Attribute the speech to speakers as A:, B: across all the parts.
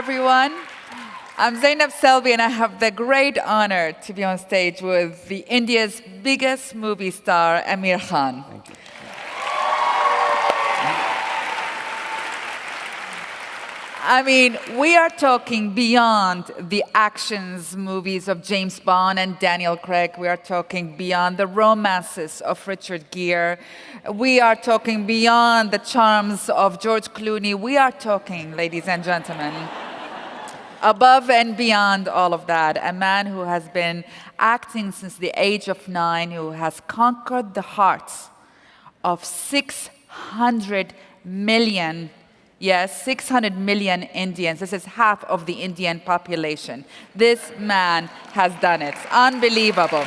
A: everyone. I'm Zainab Selvi, and I have the great honor to be on stage with the India's biggest movie star, Aamir Khan.
B: Thank you.
A: I mean, we are talking beyond the actions movies of James Bond and Daniel Craig. We are talking beyond the romances of Richard Gere. We are talking beyond the charms of George Clooney. We are talking, ladies and gentlemen, above and beyond all of that, a man who has been acting since the age of 9, who has conquered the hearts of 600 million. Yes, 600 million Indians. This is half of the Indian population. This man has done it. Unbelievable.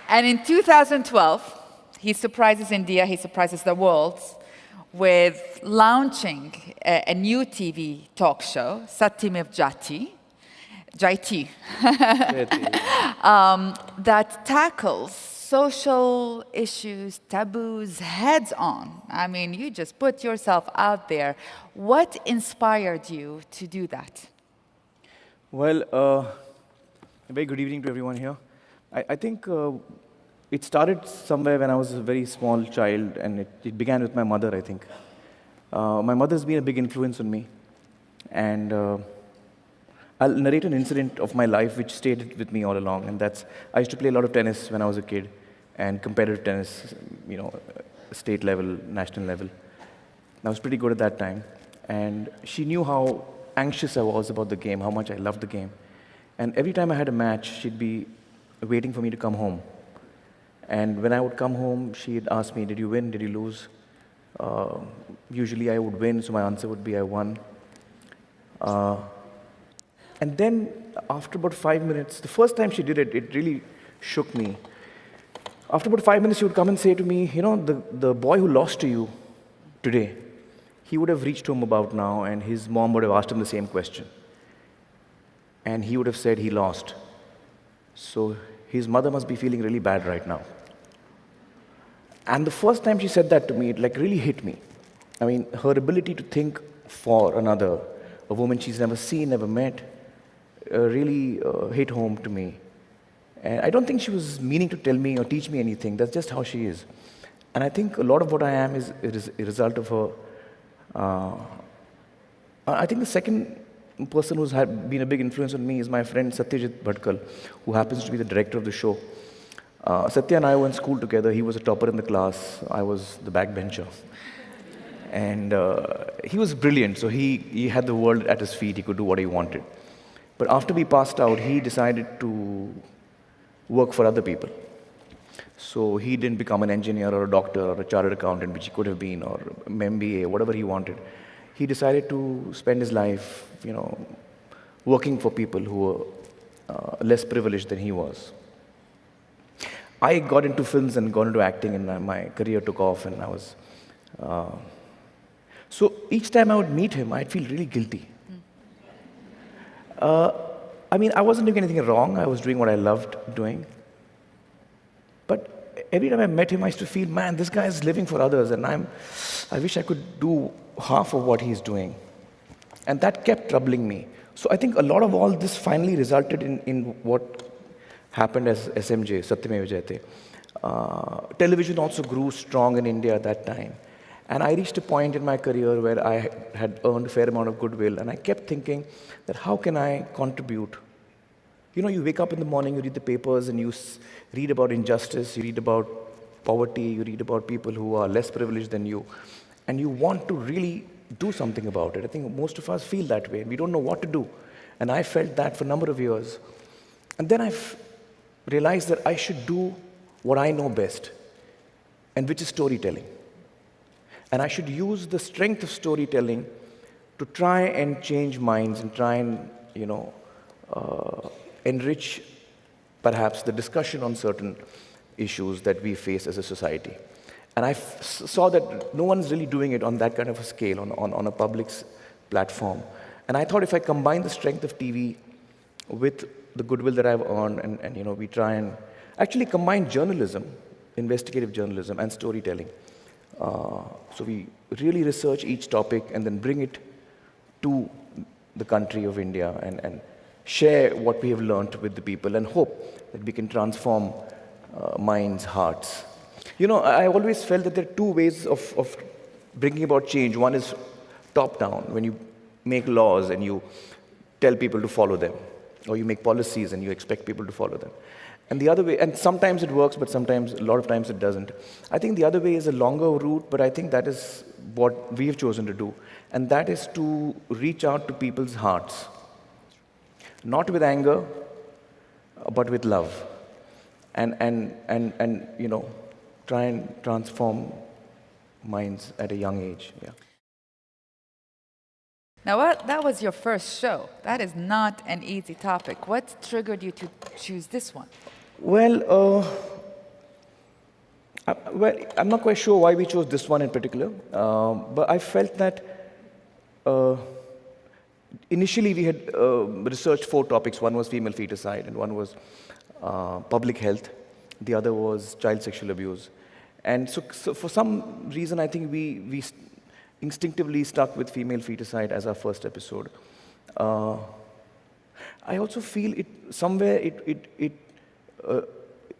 A: And in 2012, he surprises India, he surprises the world with launching a new TV talk show, Satyamev Jayati, that tackles social issues, taboos, heads on. I mean, you just put yourself out there. What inspired you to do that?
B: Well, a very good evening to everyone here. I think it started somewhere when I was a very small child, and it began with my mother, I think. My mother's been a big influence on me. And I'll narrate an incident of my life which stayed with me all along, and that's, I used to play a lot of tennis when I was a kid, and competitive tennis, state level, national level. I was pretty good at that time. And she knew how anxious I was about the game, how much I loved the game. And every time I had a match, she'd be waiting for me to come home. And when I would come home, she'd ask me, did you win, did you lose? Usually I would win, so my answer would be, I won. And then, after about 5 minutes, the first time she did it, it really shook me. After about 5 minutes, she would come and say to me, the boy who lost to you today, he would have reached home about now, and his mom would have asked him the same question. And he would have said he lost. So his mother must be feeling really bad right now. And the first time she said that to me, it really hit me. I mean, her ability to think for another, a woman she's never seen, never met, really hit home to me. And I don't think she was meaning to tell me or teach me anything. That's just how she is. And I think a lot of what I am is a result of her. I think the second person who's been a big influence on me is my friend Satyajit Bhatkal, who happens to be the director of the show. Satya and I were in school together. He was a topper in the class. I was the backbencher. And he was brilliant, so he had the world at his feet. He could do what he wanted. But after we passed out, he decided to work for other people. So he didn't become an engineer or a doctor or a chartered accountant, which he could have been, or an MBA, whatever he wanted. He decided to spend his life, working for people who were less privileged than he was. I got into films and got into acting, and my career took off, and I was... So each time I would meet him, I'd feel really guilty. I mean, I wasn't doing anything wrong. I was doing what I loved doing. But every time I met him, I used to feel, man, this guy is living for others, and I wish I could do half of what he's doing. And that kept troubling me. So I think a lot of all this finally resulted in what happened as SMJ, Satyamev Jayate. Television also grew strong in India at that time. And I reached a point in my career where I had earned a fair amount of goodwill, and I kept thinking that how can I contribute? You wake up in the morning, you read the papers, and you read about injustice, you read about poverty, you read about people who are less privileged than you, and you want to really do something about it. I think most of us feel that way, and we don't know what to do. And I felt that for a number of years. And then I realized that I should do what I know best, and which is storytelling. And I should use the strength of storytelling to try and change minds and try and, enrich, perhaps, the discussion on certain issues that we face as a society. And I saw that no one's really doing it on that kind of a scale, on a public platform. And I thought if I combine the strength of TV with the goodwill that I've earned, and we try and actually combine journalism, investigative journalism, and storytelling, So we really research each topic and then bring it to the country of India and share what we have learnt with the people and hope that we can transform minds, hearts. You know, I always felt that there are two ways of bringing about change. One is top-down, when you make laws and you tell people to follow them, or you make policies and you expect people to follow them. And the other way, and sometimes it works, but sometimes, a lot of times it doesn't. I think the other way is a longer route, but I think that is what we have chosen to do. And that is to reach out to people's hearts. Not with anger, but with love. And you know, try and transform minds at a young age. Yeah.
A: Now, that was your first show. That is not an easy topic. What triggered you to choose this one?
B: Well, I'm not quite sure why we chose this one in particular, but I felt that initially we had researched 4 topics. One was female feticide, and one was public health. The other was child sexual abuse. And so for some reason, I think we instinctively stuck with female feticide as our first episode. I also feel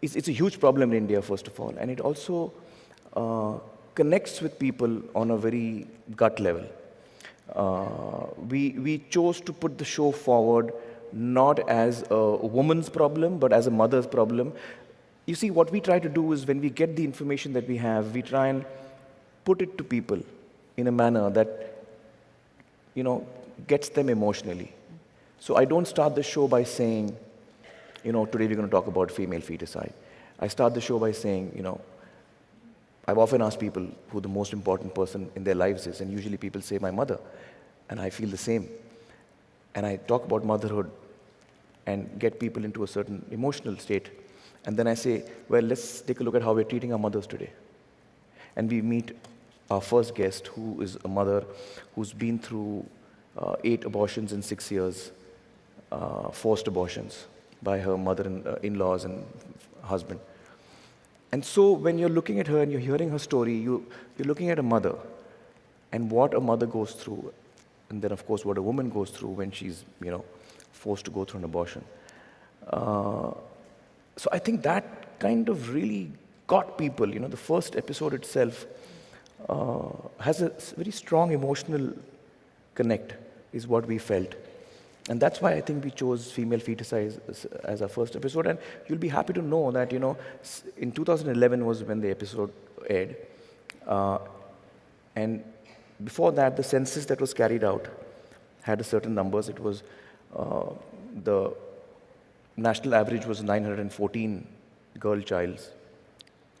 B: it's a huge problem in India, first of all, and it also connects with people on a very gut level. We chose to put the show forward not as a woman's problem, but as a mother's problem. You see, what we try to do is when we get the information that we have, we try and put it to people in a manner that, you know, gets them emotionally. So I don't start the show by saying, you know, today we're going to talk about female feticide. I start the show by saying, you know, I've often asked people who the most important person in their lives is, and usually people say my mother, and I feel the same. And I talk about motherhood and get people into a certain emotional state. And then I say, well, let's take a look at how we're treating our mothers today. And we meet our first guest, who is a mother who's been through 8 abortions in 6 years, forced abortions by her mother-in-laws and husband. And so when you're looking at her and you're hearing her story, you're looking at a mother and what a mother goes through, and then, of course, what a woman goes through when she's, you know, forced to go through an abortion. So I think that kind of really got people. You know, the first episode itself has a very strong emotional connect, is what we felt. And that's why I think we chose female feticide as our first episode. And you'll be happy to know that, you know, in 2011 was when the episode aired. And before that, the census that was carried out had a certain numbers. It was, the national average was 914 girl childs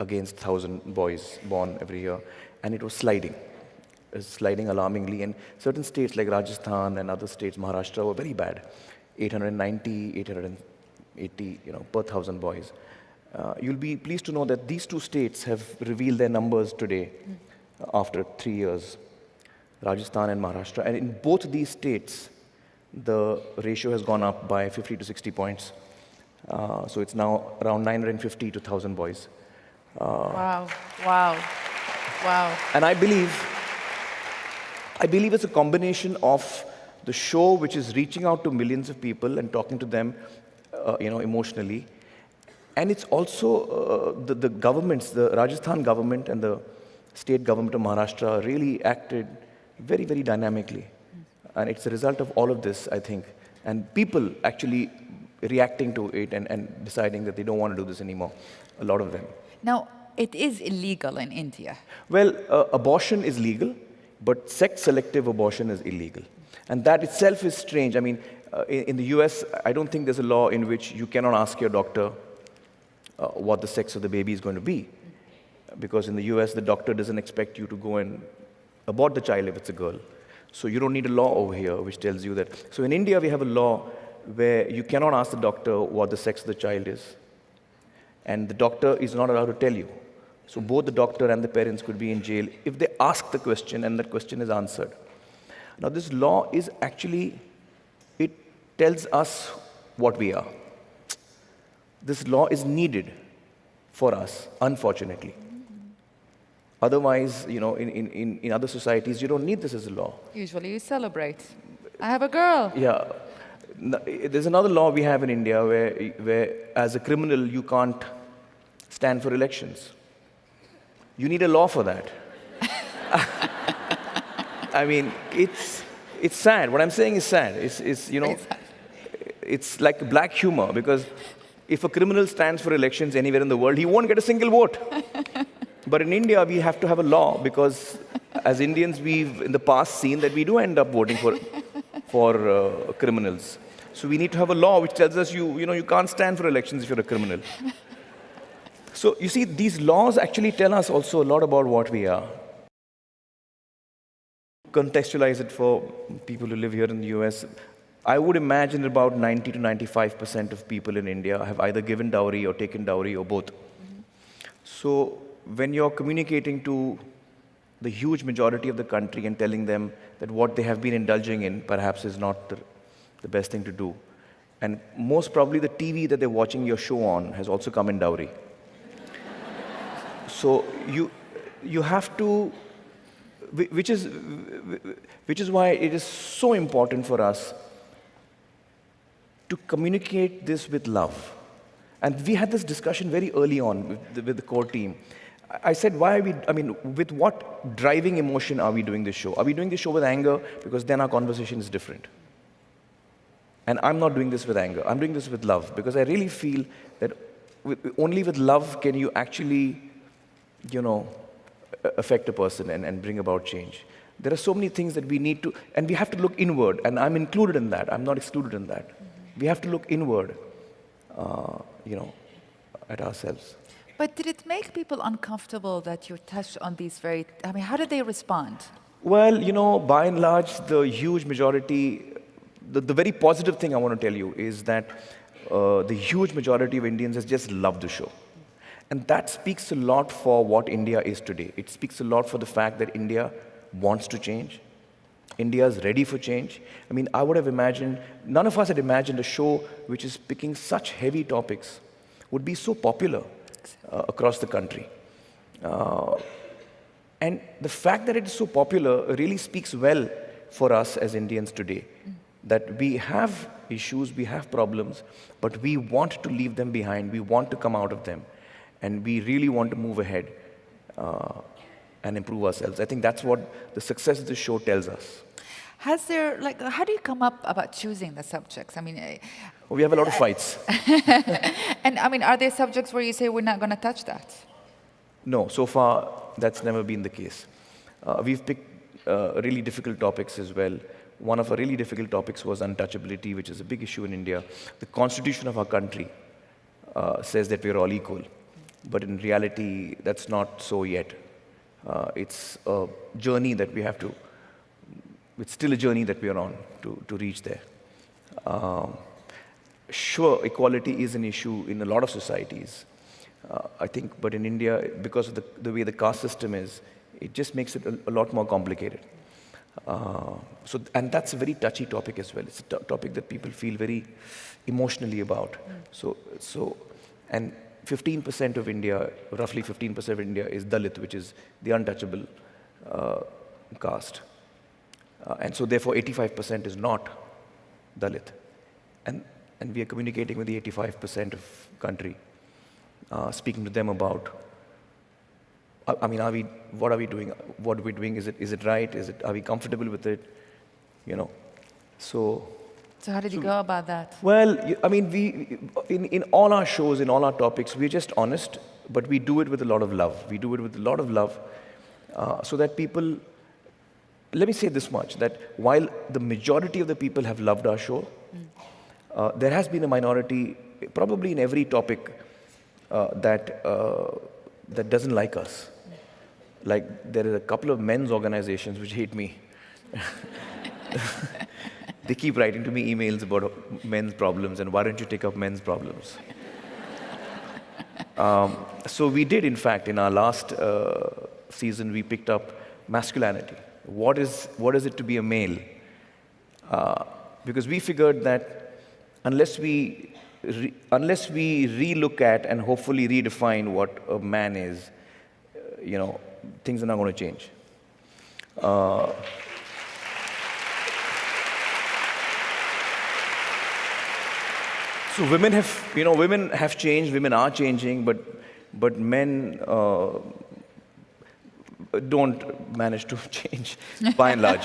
B: against 1,000 boys born every year. And it was sliding. Is sliding alarmingly, and certain states like Rajasthan and other states, Maharashtra, were very bad. 890, 880, you know, per 1,000 boys. You'll be pleased to know that these 2 states have revealed their numbers today after 3 years, Rajasthan and Maharashtra. And in both these states, the ratio has gone up by 50 to 60 points. So it's now around 950 to 1,000 boys.
A: Wow, wow, wow.
B: And I believe it's a combination of the show, which is reaching out to millions of people and talking to them, you know, emotionally. And it's also the governments, the Rajasthan government and the state government of Maharashtra really acted very, very dynamically. And it's a result of all of this, I think. And people actually reacting to it and deciding that they don't want to do this anymore, a lot of them.
A: Now, it is illegal in India.
B: Well, abortion is legal, but sex-selective abortion is illegal. And that itself is strange. I mean, in the US, I don't think there's a law in which you cannot ask your doctor what the sex of the baby is going to be. Because in the US, the doctor doesn't expect you to go and abort the child if it's a girl. So you don't need a law over here which tells you that. So in India, we have a law where you cannot ask the doctor what the sex of the child is. And the doctor is not allowed to tell you. So both the doctor and the parents could be in jail if they ask the question and that question is answered. Now this law is actually, it tells us what we are. This law is needed for us, unfortunately. Otherwise, in other societies, you don't need this as a law.
A: Usually you celebrate. I have a girl.
B: Yeah. There's another law we have in India where as a criminal, you can't stand for elections. You need a law for that. I mean, it's sad. What I'm saying is sad. It's like black humor, because if a criminal stands for elections anywhere in the world, he won't get a single vote. But in India, we have to have a law, because as Indians, we've in the past seen that we do end up voting for criminals. So we need to have a law which tells us you can't stand for elections if you're a criminal. So you see, these laws actually tell us also a lot about what we are. Contextualize it for people who live here in the US. I would imagine about 90 to 95% of people in India have either given dowry or taken dowry or both. So when you're communicating to the huge majority of the country and telling them that what they have been indulging in perhaps is not the best thing to do, and most probably the TV that they're watching your show on has also come in dowry. So you have to, which is why it is so important for us to communicate this with love. And we had this discussion very early on with the core team. I said, with what driving emotion are we doing this show? Are we doing this show with anger? Because then our conversation is different. And I'm not doing this with anger. I'm doing this with love, because I really feel that only with love can you actually, affect a person and bring about change. There are so many things that we need to, and we have to look inward, and I'm included in that. I'm not excluded in that. We have to look inward, at ourselves.
A: But did it make people uncomfortable that you touched on these how did they respond?
B: Well, by and large, the huge majority, the very positive thing I want to tell you is that the huge majority of Indians has just loved the show. And that speaks a lot for what India is today. It speaks a lot for the fact that India wants to change. India is ready for change. I mean, I would have imagined, none of us had imagined a show which is picking such heavy topics would be so popular across the country. And the fact that it is so popular really speaks well for us as Indians today. That we have issues, we have problems, but we want to leave them behind. We want to come out of them. And we really want to move ahead and improve ourselves. I think that's what the success of the show tells us.
A: Has there, how do you come up about choosing the subjects?
B: We have a lot of fights.
A: And are there subjects where you say, we're not going to touch that?
B: No, so far, that's never been the case. We've picked really difficult topics as well. One of our really difficult topics was untouchability, which is a big issue in India. The constitution of our country says that we're all equal. But in reality, that's not so yet. It's a journey that we have to, it's still a journey that we are on to reach there. Sure, equality is an issue in a lot of societies, I think, but in India, because of the way the caste system is, it just makes it a lot more complicated. And that's a very touchy topic as well. It's a topic that people feel very emotionally about. And 15% of India, roughly 15% of India is Dalit, which is the untouchable caste. And so therefore 85% is not Dalit. And we are communicating with the 85% of country, speaking to them about, what are we doing? What are we doing? Is it right? Are we comfortable with it?
A: So how did you go about that?
B: Well, we in all our shows, in all our topics, we're just honest, but we do it with a lot of love. We do it with a lot of love, so that people, let me say this much, that while the majority of the people have loved our show, there has been a minority, probably in every topic, that doesn't like us. Like, there are a couple of men's organizations which hate me. They keep writing to me emails about men's problems, and why don't you take up men's problems? So we did, in fact, in our last season, we picked up masculinity. What is it to be a male? Because we figured that unless we relook at and hopefully redefine what a man is, things are not going to change. Uh, so women have changed, women are changing, but men don't manage to change by and large.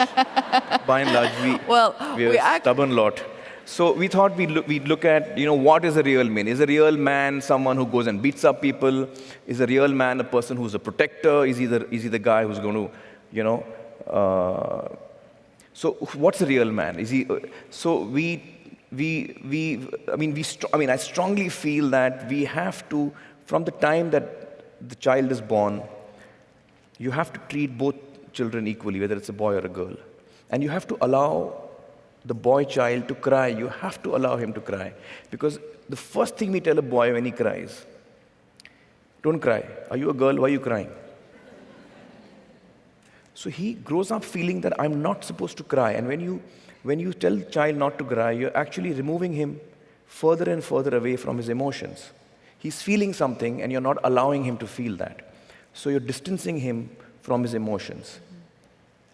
B: By and large,
A: Well,
B: we're a stubborn lot. So we thought we'd look at, what is a real man? Is a real man someone who goes and beats up people? Is a real man a person who's a protector? Is he the guy who's going to, so what's a real man? Is he? So I strongly feel that we have to, from the time that the child is born, you have to treat both children equally, whether it's a boy or a girl. And you have to allow the boy child to cry. You have to allow him to cry. Because the first thing we tell a boy when he cries, don't cry. Are you a girl? Why are you crying? So he grows up feeling that I'm not supposed to cry. And when you tell the child not to cry, you're actually removing him further and further away from his emotions. He's feeling something and you're not allowing him to feel that. So you're distancing him from his emotions.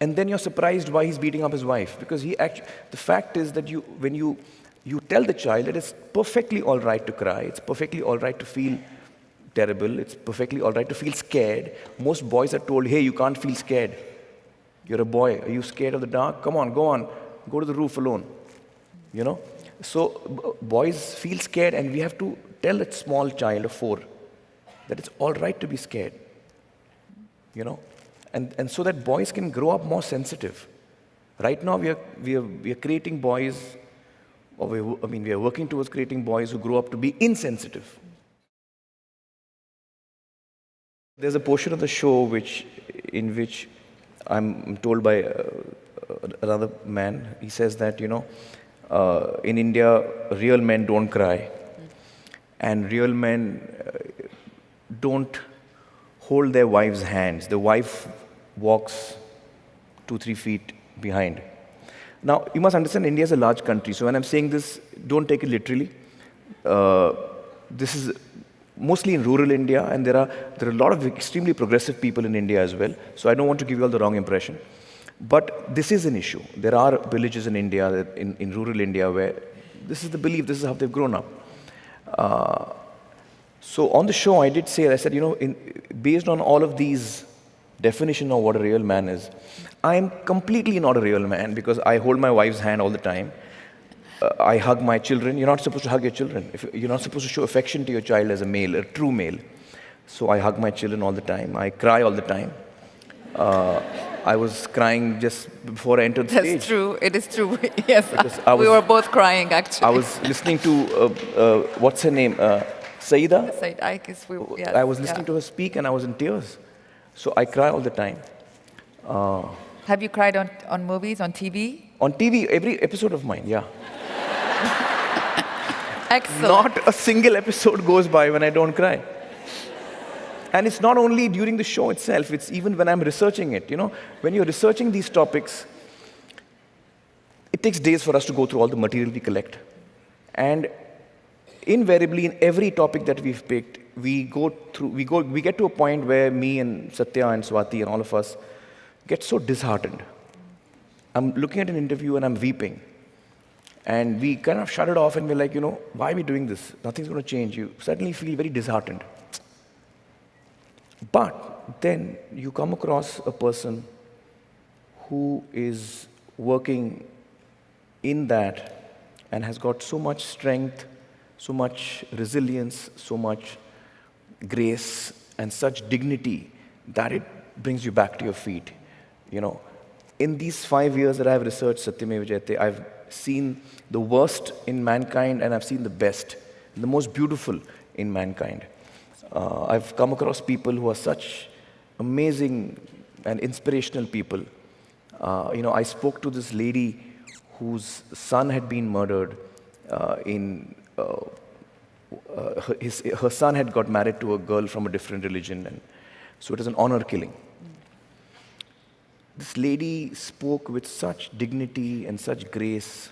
B: And then you're surprised why he's beating up his wife. Because the fact is that when you tell the child that it's perfectly all right to cry, it's perfectly all right to feel terrible, it's perfectly all right to feel scared. Most boys are told, hey, you can't feel scared. You're a boy. Are you scared of the dark? Come on, go on. Go to the roof alone. So boys feel scared, and we have to tell a small child of 4 that it's all right to be scared. And so that boys can grow up more sensitive. Right now, we are creating boys, we are working towards creating boys who grow up to be insensitive. There's a portion of the show in which I'm told by another man. He says that in India, real men don't cry, and real men don't hold their wives' hands. The wife walks 2-3 feet behind. Now, you must understand, India is a large country. So when I'm saying this, don't take it literally. This is mostly in rural India, and there are a lot of extremely progressive people in India as well. So I don't want to give you all the wrong impression. But this is an issue. There are villages in India, in rural India, where this is the belief, this is how they've grown up. So on the show, I did say, I said, based on all of these definitions of what a real man is, I am completely not a real man because I hold my wife's hand all the time. I hug my children. You're not supposed to hug your children. You're not supposed to show affection to your child as a male, a true male. So I hug my children all the time. I cry all the time. I was crying just before I entered the stage.
A: That's true. It is true. Yes. We were both crying, actually.
B: I was listening to, what's her name? Saida?
A: I guess yes.
B: I was listening to her speak and I was in tears. So I cry all the time.
A: Have you cried on movies, on TV?
B: On TV, every episode of mine, yeah.
A: Excellent.
B: Not a single episode goes by when I don't cry. And it's not only during the show itself, it's even when I'm researching it. When you're researching these topics, it takes days for us to go through all the material we collect. And invariably, in every topic that we've picked, we get to a point where me and Satya and Swati and all of us get so disheartened. I'm looking at an interview and I'm weeping. And we kind of shut it off and we're like, why are we doing this? Nothing's going to change. You suddenly feel very disheartened. But then you come across a person who is working in that and has got so much strength, so much resilience, so much grace, and such dignity that it brings you back to your feet. In these 5 years that I've researched Satyameva Jayate, I've seen the worst in mankind and I've seen the best, the most beautiful in mankind. I've come across people who are such amazing and inspirational people. I spoke to this lady whose son had been murdered. Her son had got married to a girl from a different religion, and so it was an honor killing. This lady spoke with such dignity and such grace,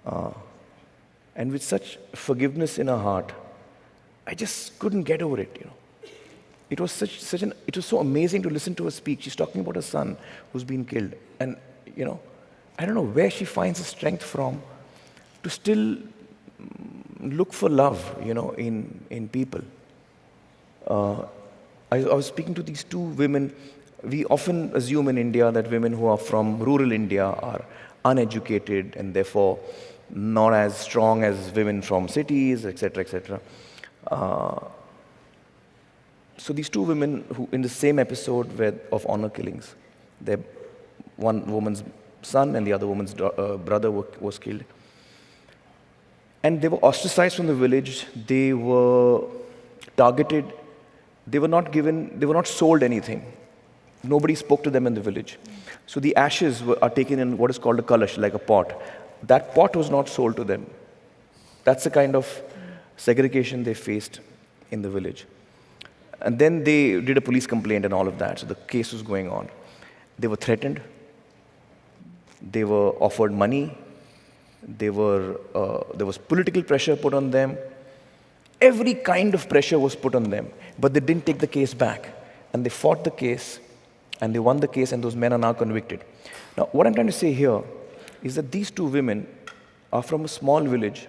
B: and with such forgiveness in her heart. I just couldn't get over it, It was it was so amazing to listen to her speak. She's talking about her son who's been killed. And, I don't know where she finds the strength from to still look for love, in people. I was speaking to these two women. We often assume in India that women who are from rural India are uneducated and therefore not as strong as women from cities, etc., etc. So these two women who, in the same episode of honor killings, one woman's son and the other woman's brother was killed. And they were ostracized from the village. They were targeted. They were not sold anything. Nobody spoke to them in the village. So the ashes are taken in what is called a kalash, like a pot. That pot was not sold to them. That's the kind of segregation they faced in the village. And then they did a police complaint and all of that. So the case was going on. They were threatened. They were offered money. There was political pressure put on them. Every kind of pressure was put on them. But they didn't take the case back. And they fought the case. And they won the case. And those men are now convicted. Now, what I'm trying to say here is that these two women are from a small village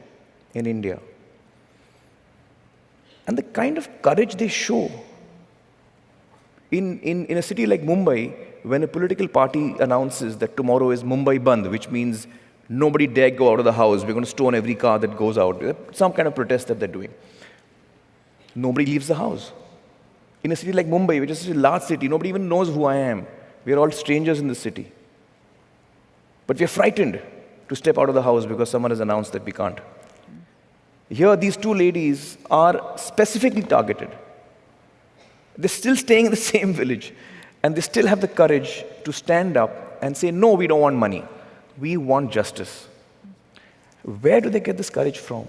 B: in India. And the kind of courage they show in a city like Mumbai, when a political party announces that tomorrow is Mumbai Bandh, which means nobody dare go out of the house, we're going to stone every car that goes out, some kind of protest that they're doing. Nobody leaves the house. In a city like Mumbai, which is a large city, nobody even knows who I am. We're all strangers in the city. But we're frightened to step out of the house because someone has announced that we can't. Here, these two ladies are specifically targeted. They're still staying in the same village, and they still have the courage to stand up and say, no, we don't want money. We want justice. Where do they get this courage from?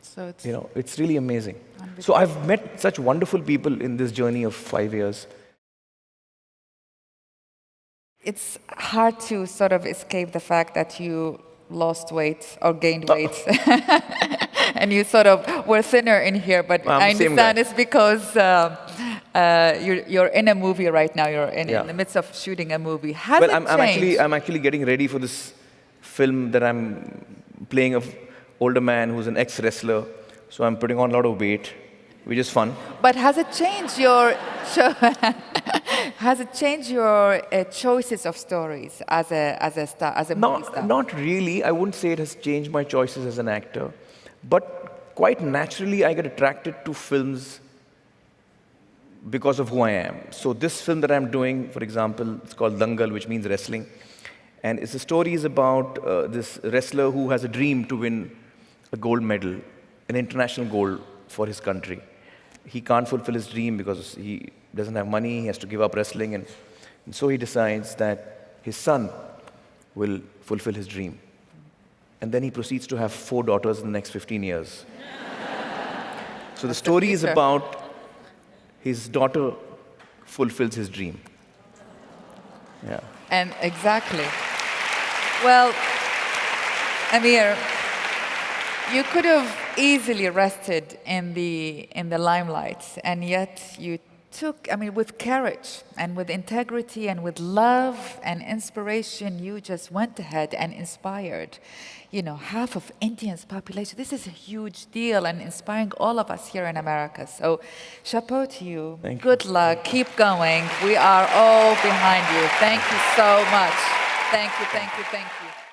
A: So
B: it's really amazing. So I've met such wonderful people in this journey of 5 years.
A: It's hard to sort of escape the fact that you lost weight or gained weight. And you sort of were thinner in here, but I understand it's because you're in a movie right now. You're in the midst of shooting a movie. Has it changed?
B: I'm actually getting ready for this film that I'm playing an older man who's an ex-wrestler. So I'm putting on a lot of weight, which is fun.
A: But has it changed your choices of stories as a star, as a movie star?
B: Not really. I wouldn't say it has changed my choices as an actor, but quite naturally I get attracted to films because of who I am. So this film that I'm doing, for example, it's called Dangal, which means wrestling, and the story is about this wrestler who has a dream to win a gold medal, an international gold for his country. He can't fulfill his dream because he doesn't have money, he has to give up wrestling, and so he decides that his son will fulfill his dream. And then he proceeds to have 4 daughters in the next 15 years. So the story is about his daughter fulfills his dream. Yeah.
A: And exactly. Well, Aamir, you could have easily rested in the limelight, and yet you took, with courage and with integrity and with love and inspiration, you just went ahead and inspired, half of India's population. This is a huge deal and inspiring all of us here in America. So, chapeau to you.
B: Thank you.
A: Good luck. Keep going. We are all behind you. Thank you so much. Thank you, thank you, thank you.